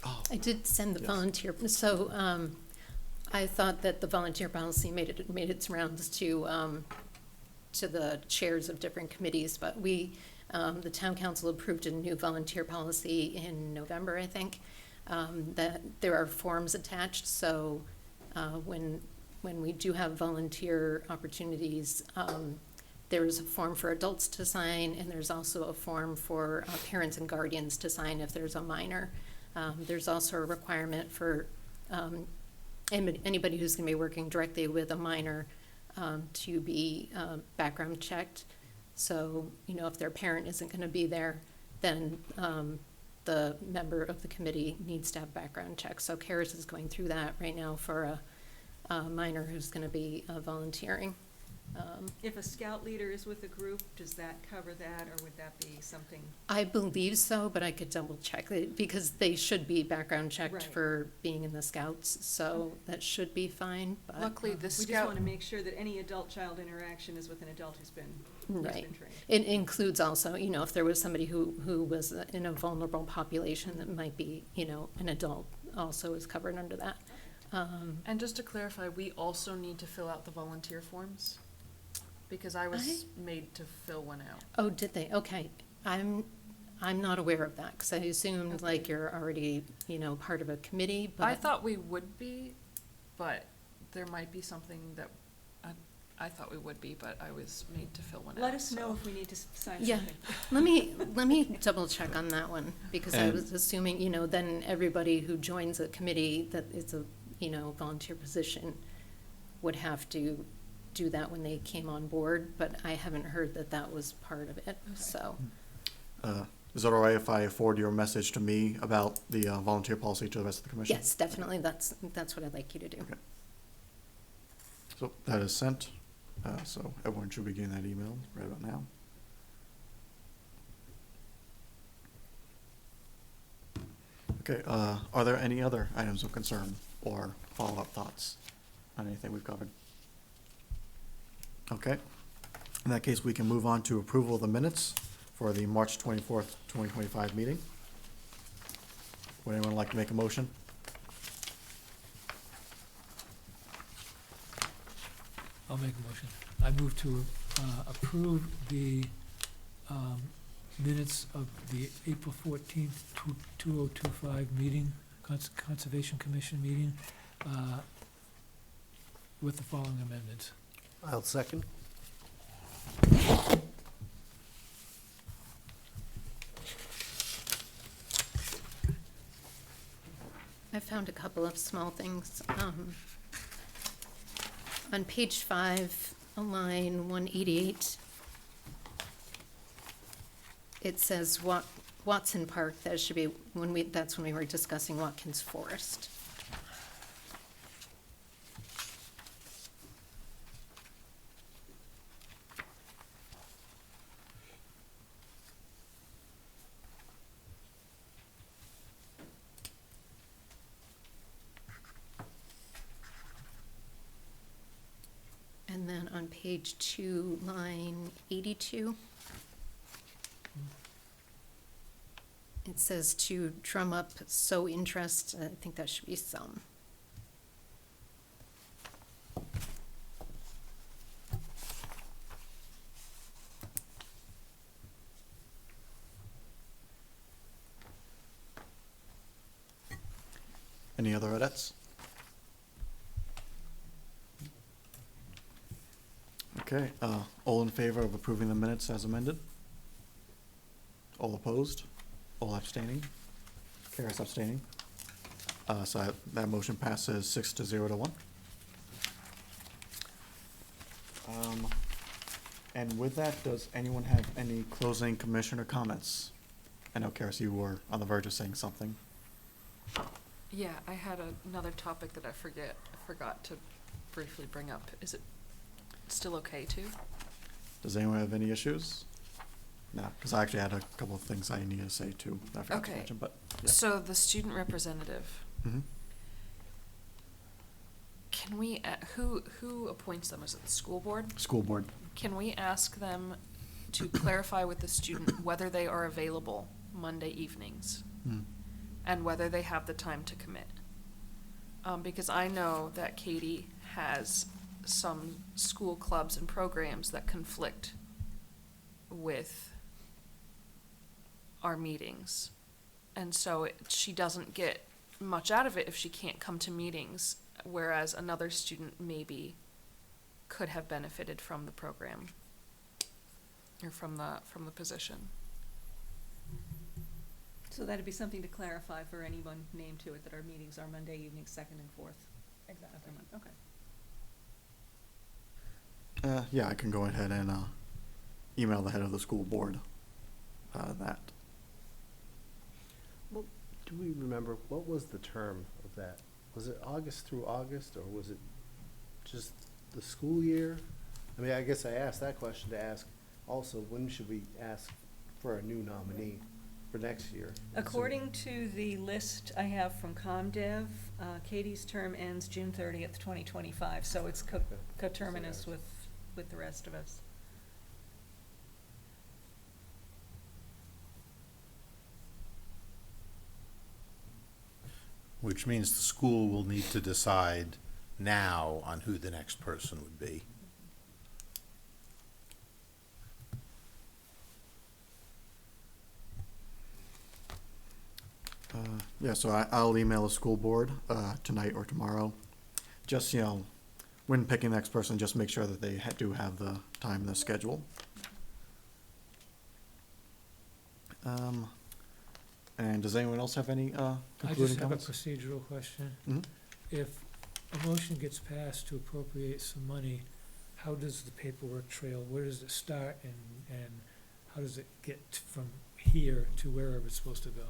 Oh, I did send the Yes. volunteer, so, I thought that the volunteer policy made its rounds to the chairs of different committees, but the town council approved a new volunteer policy in November, I think, that there are forms attached, so, when we do have volunteer opportunities, there is a form for adults to sign, and there's also a form for parents and guardians to sign if there's a minor. There's also a requirement for anybody who's going to be working directly with a minor to be background checked. So, you know, if their parent isn't going to be there, then the member of the committee needs to have background checks. So CARES is going through that right now for a minor who's going to be volunteering. If a scout leader is with a group, does that cover that, or would that be something? I believe so, but I could double check it because they should be background checked Right. for being in the scouts, so that should be fine, but. Luckily, the We just scout, want to make sure that any adult-child interaction is with an adult who's been Right. trained. It includes also, you know, if there was somebody who was in a vulnerable population that might be, you know, an adult also is covered under that. and just to clarify, we also need to fill out the volunteer forms? Because I was made to fill one out. Oh, did they? Okay. I'm not aware of that, because I assumed Okay. like you're already, you know, part of a committee, but. I thought we would be, but there might be something that, I thought we would be, but I was made to fill one out. Let us know so. if we need to sign Yeah. something. Let me double check on that one, because I And- was assuming, you know, then everybody who joins a committee that is a, you know, volunteer position would have to do that when they came on board, but I haven't heard that that was part of it, so. Is it all right if I forward your message to me about the volunteer policy to the rest of the commission? Yes, definitely, that's what I'd like you to do. Okay. So that is sent, so everyone should be getting that email right about now. Okay, are there any other items of concern or follow-up thoughts on anything we've covered? Okay, in that case, we can move on to approval of the minutes for the March 24th, 2025 meeting. Would anyone like to make a motion? I'll make a motion. I move to approve the minutes of the April 14th, 2025 meeting, Conservation Commission meeting, with the following amendments. I'll second. I found a couple of small things. On page 5, line 188, it says Watson Park. That should be that's when we were discussing Watkins Forest. And then on page 2, line 82, it says to drum up so interest. I think that should be some. Any other edits? Okay, all in favor of approving the minutes as amended? All opposed? All abstaining? Karis abstaining? So that motion passes 6-0 to 1. And with that, does anyone have any closing commissioner comments? I know, Karis, you were on the verge of saying something. Yeah, I had another topic that I forgot to briefly bring up. Is it still okay to? Does anyone have any issues? No, because I actually had a couple of things I needed to say too, that I forgot to Okay. mention, but, yeah. So the student representative, Mhm. can we, who appoints them? Is it the school board? School board. Can we ask them to clarify with the student whether they are available Monday evenings Mm. and whether they have the time to commit? Because I know that Katie has some school clubs and programs that conflict with our meetings. And so she doesn't get much out of it if she can't come to meetings, whereas another student maybe could have benefited from the program or from the position. So that'd be something to clarify for anyone named to it, that our meetings are Monday evenings, 2nd and 4th. Exactly. Okay. Yeah, I can go ahead and email the head of the school board that. Well, do we remember, what was the term of that? Was it August through August, or was it just the school year? I mean, I guess I asked that question to ask also, when should we ask for a new nominee for next year? According to the list I have from ComDev, Katie's term ends June 30th, 2025, so it's coterminous with the rest of us. Which means the school will need to decide now on who the next person would be. Yeah, so I'll email the school board tonight or tomorrow. Just, when picking the next person, just make sure that they do have the time in the schedule. And does anyone else have any I concluding just have a comments? procedural question. Mhm. If a motion gets passed to appropriate some money, how does the paperwork trail, where does it start and how does it get from here to wherever it's supposed to go?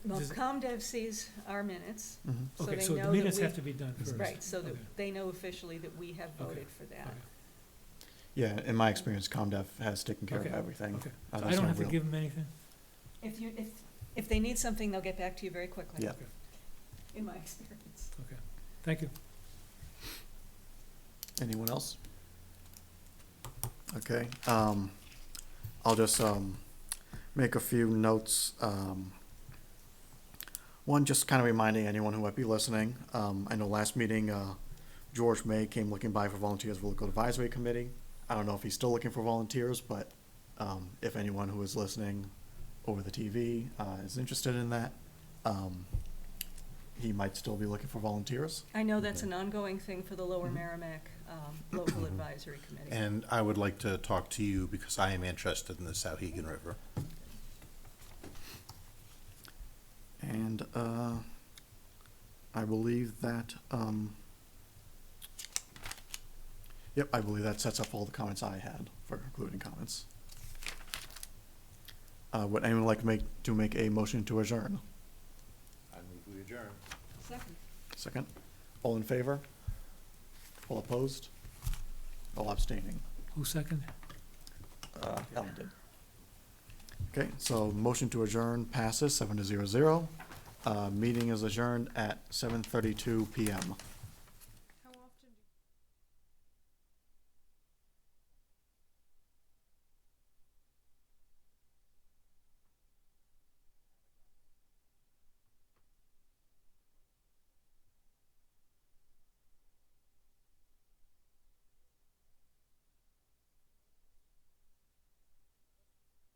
Well, Does it- ComDev sees our minutes, Mhm. so Okay, they so know the that minutes we- have to be done first. right, so that Okay. they know officially that we have Okay, voted for that. okay, Yeah, in my experience, ComDev has taken care of Okay, everything. okay. Uh, So there's I don't no have to real- give them anything? If they need something, they'll get back to you very quickly. Yeah. Okay, In my experience. okay. Thank you. Anyone else? Okay, I'll just, make a few notes. One, just kind of reminding anyone who might be listening, I know last meeting, George May came looking by for volunteers for the local advisory committee. I don't know if he's still looking for volunteers, but, if anyone who is listening over the TV, is interested in that, he might still be looking for volunteers. I know that's an ongoing thing for the Lower Merrimack Local Advisory Committee. And I would like to talk to you because I am interested in the Souhegan River. And I believe that, yep, I believe that sets up all the comments I had for concluding comments. Would anyone like to make a motion to adjourn? I move we adjourn. Second. Second? All in favor? All opposed? All abstaining? Who seconded? Ellen did. Okay, so motion to adjourn passes 7-0. Meeting is adjourned at 7:32 PM.